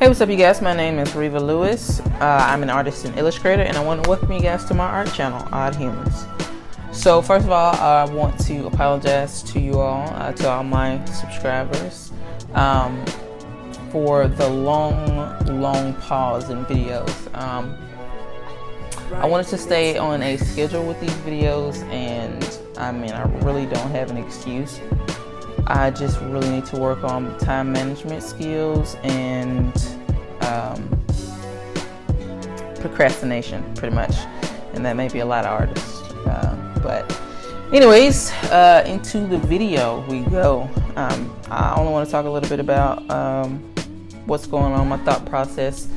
Hey, what's up you guys? My name is Reva Lewis. I'm an artist and illustrator, and I want to welcome you guys to my art channel, Odd Humans. So first of all, I want to apologize to you all, to all my subscribers, for the long pause in videos. I wanted to stay on a schedule with these videos, and I really don't have an excuse. I just really need to work on time management skills and procrastination, pretty much, and that may be a lot of artists. But anyways, into the video we go. I only want to talk a little bit about what's going on, my thought process.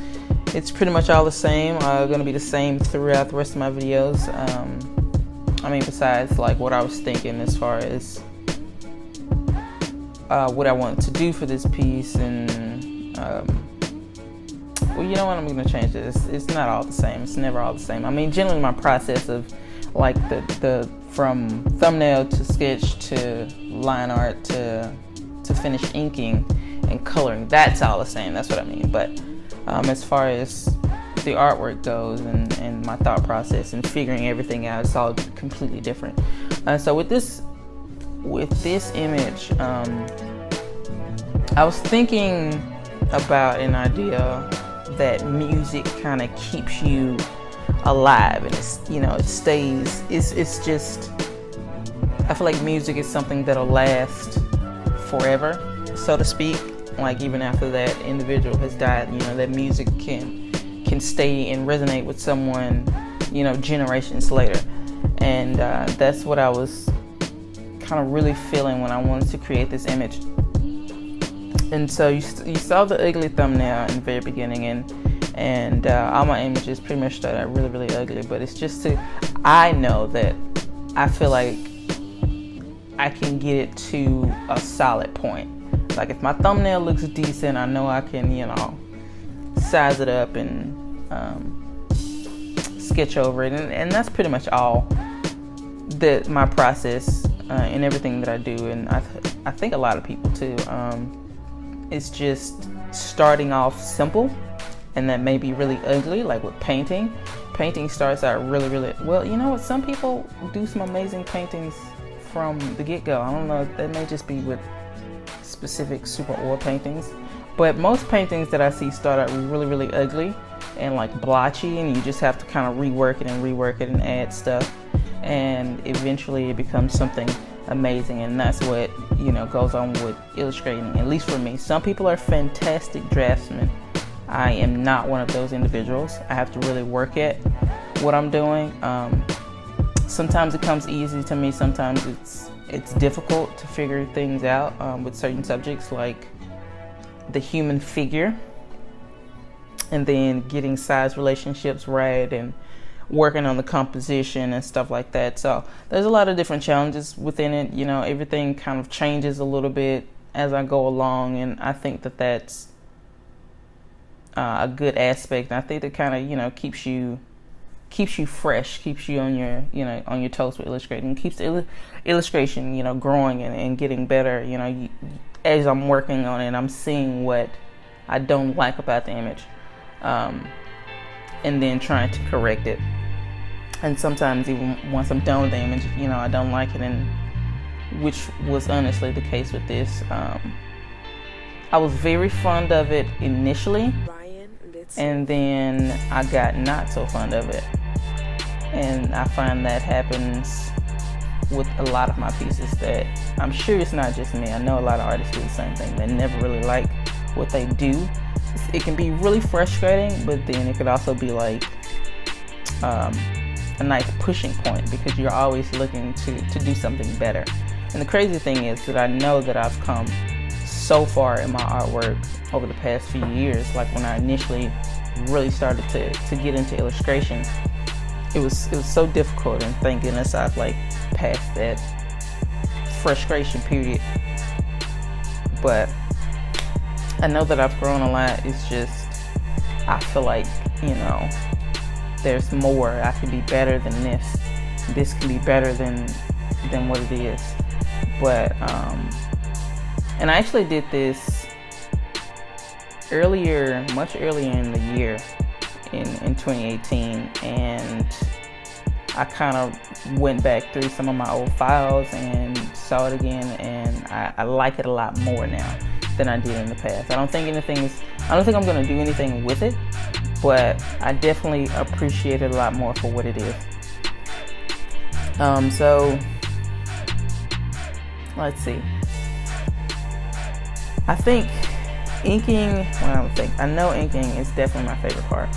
It's pretty much all the same. Going to be the same throughout the rest of my videos. Besides like what I was thinking as far as what I wanted to do for this piece, and well, you know what, I'm gonna change this. It's not all the same. It's never all the same. Generally my process of like the from thumbnail to sketch to line art to finish inking and coloring, that's all the same. That's what I mean. But as far as the artwork goes and my thought process and figuring everything out, it's all completely different. So with this image, I was thinking about an idea that music kind of keeps you alive, and it stays. It's just, I feel like music is something that'll last forever, so to speak. Like even after that individual has died, that music can stay and resonate with someone, generations later. And that's what I was kind of really feeling when I wanted to create this image. And so you saw the ugly thumbnail in the very beginning, and all my images pretty much start out really ugly, but it's just I know that I feel like I can get it to a solid point. Like if my thumbnail looks decent, I know I can, size it up and sketch over it, and that's pretty much all that my process in everything that I do. And I think a lot of people too. It's just starting off simple, and that may be really ugly. Like with painting starts out really well. You know what? Some people do some amazing paintings from the get-go. I don't know. That may just be with specific super oil paintings, but most paintings that I see start out really ugly and like blotchy, and you just have to kind of rework it and add stuff, and eventually it becomes something amazing. And that's what goes on with illustrating, at least for me. Some people are fantastic draftsmen. I am not one of those individuals. I have to really work at what I'm doing. Sometimes it comes easy to me, sometimes it's difficult to figure things out with certain subjects, like the human figure, and then getting size relationships right and working on the composition and stuff like that. So there's a lot of different challenges within it. Everything kind of changes a little bit as I go along, and I think that that's a good aspect. And I think that kind of keeps you fresh, keeps you on your on your toes with illustrating, keeps the illustration growing and getting better. As I'm working on it, I'm seeing what I don't like about the image, and then trying to correct it. And sometimes even once I'm done with the image, I don't like it, and which was honestly the case with this. I was very fond of it initially, and then I got not so fond of it. And I find that happens with a lot of my pieces, that I'm sure it's not just me. I know a lot of artists do the same thing. They never really like what they do. It can be really frustrating, but then it could also be like a nice pushing point, because you're always looking to do something better. And the crazy thing is that I know that I've come so far in my artwork over the past few years. Like when I initially really started to get into illustration, it was so difficult, and thank goodness I've like passed that frustration period. But I know that I've grown a lot. It's just, I feel like, there's more. I can be better than this. This can be better than what it is. But and I actually did this much earlier in the year, in 2018, and I kind of went back through some of my old files and saw it again, and I like it a lot more now than I did in the past. I don't think I'm going to do anything with it, but I definitely appreciate it a lot more for what it is. So let's see. I think inking, I know inking is definitely my favorite part.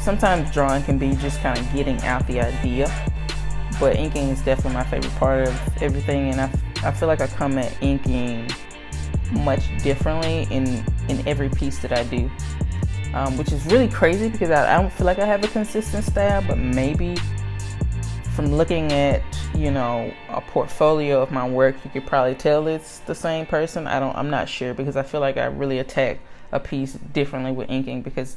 Sometimes drawing can be just kind of getting out the idea, but inking is definitely my favorite part of everything, and I feel like I come at inking much differently in every piece that I do, which is really crazy because I don't feel like I have a consistent style, but maybe from looking at, a portfolio of my work, you could probably tell it's the same person. I'm not sure, because I feel like I really attack a piece differently with inking, because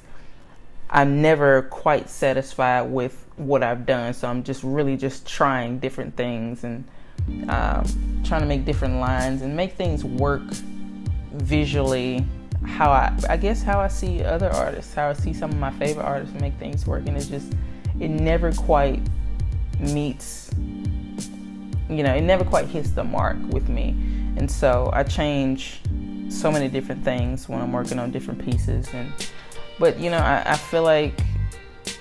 I'm never quite satisfied with what I've done. So I'm just really trying different things and trying to make different lines and make things work visually, how I see other artists, how I see some of my favorite artists make things work, and it never quite meets, it never quite hits the mark with me. And so I change so many different things when I'm working on different pieces, but I feel like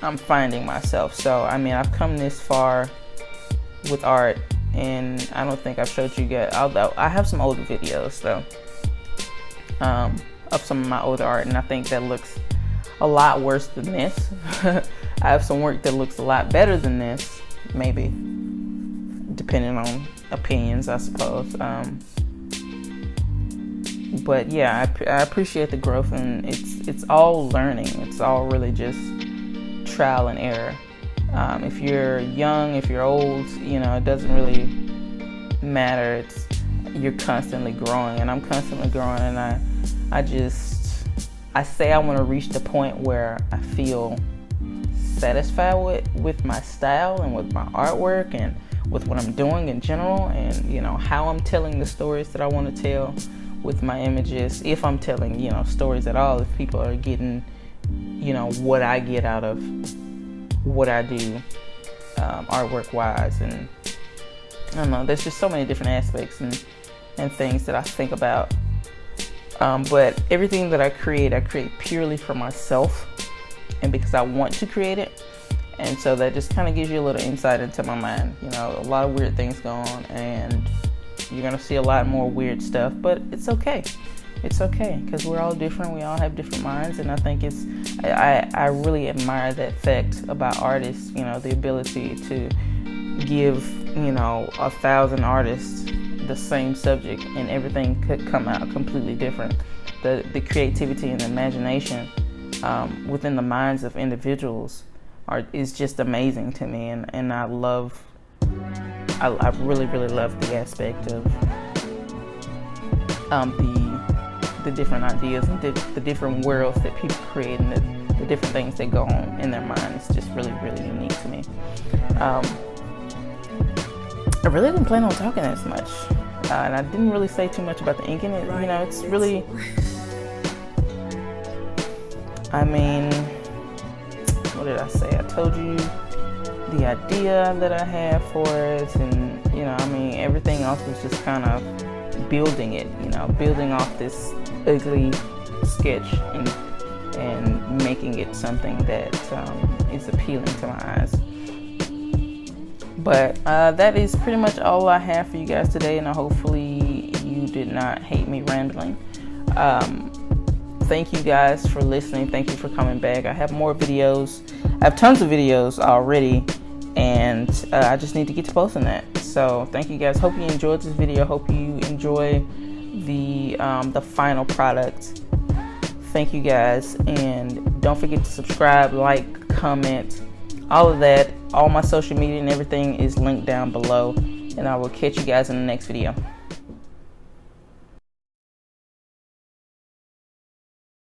I'm finding myself. So I've come this far with art, and I don't think I've showed you guys, although I have some older videos though, of some of my older art, and I think that looks a lot worse than this. I have some work that looks a lot better than this, maybe, depending on opinions, I suppose. But yeah, I appreciate the growth, and it's all learning. It's all really just trial and error. If you're young, if you're old, it doesn't really matter. You're constantly growing, and I'm constantly growing, and I say I want to reach the point where I feel satisfied with my style and with my artwork and with what I'm doing in general, and how I'm telling the stories that I want to tell with my images, if I'm telling stories at all, if people are getting what I get out of what I do artwork wise. And I don't know, there's just so many different aspects and things that I think about, but everything that I create purely for myself and because I want to create it. And so that just kind of gives you a little insight into my mind. A lot of weird things go on, and you're going to see a lot more weird stuff, but it's okay. It's okay, because we're all different. We all have different minds, and I think I really admire that fact about artists, the ability to give, 1,000 artists the same subject, and everything could come out completely different. The creativity and the imagination within the minds of individuals is just amazing to me, and I really, really love the aspect of the different ideas and the different worlds that people create, and the different things that go on in their mind. It's just really, really unique to me. I really didn't plan on talking as much, and I didn't really say too much about the inking. It's really, what did I say? I told you the idea that I had for it, and everything else was just kind of building it, building off this ugly sketch and making it something that is appealing to my eyes. But that is pretty much all I have for you guys today, and hopefully you did not hate me rambling. Thank you guys for listening. Thank you for coming back. I have more videos. I have tons of videos already, and I just need to get to posting that. So thank you guys. Hope you enjoyed this video. Hope you enjoy the final product. Thank you guys, and don't forget to subscribe, like, comment, all of that. All my social media and everything is linked down below, and I will catch you guys in the next video.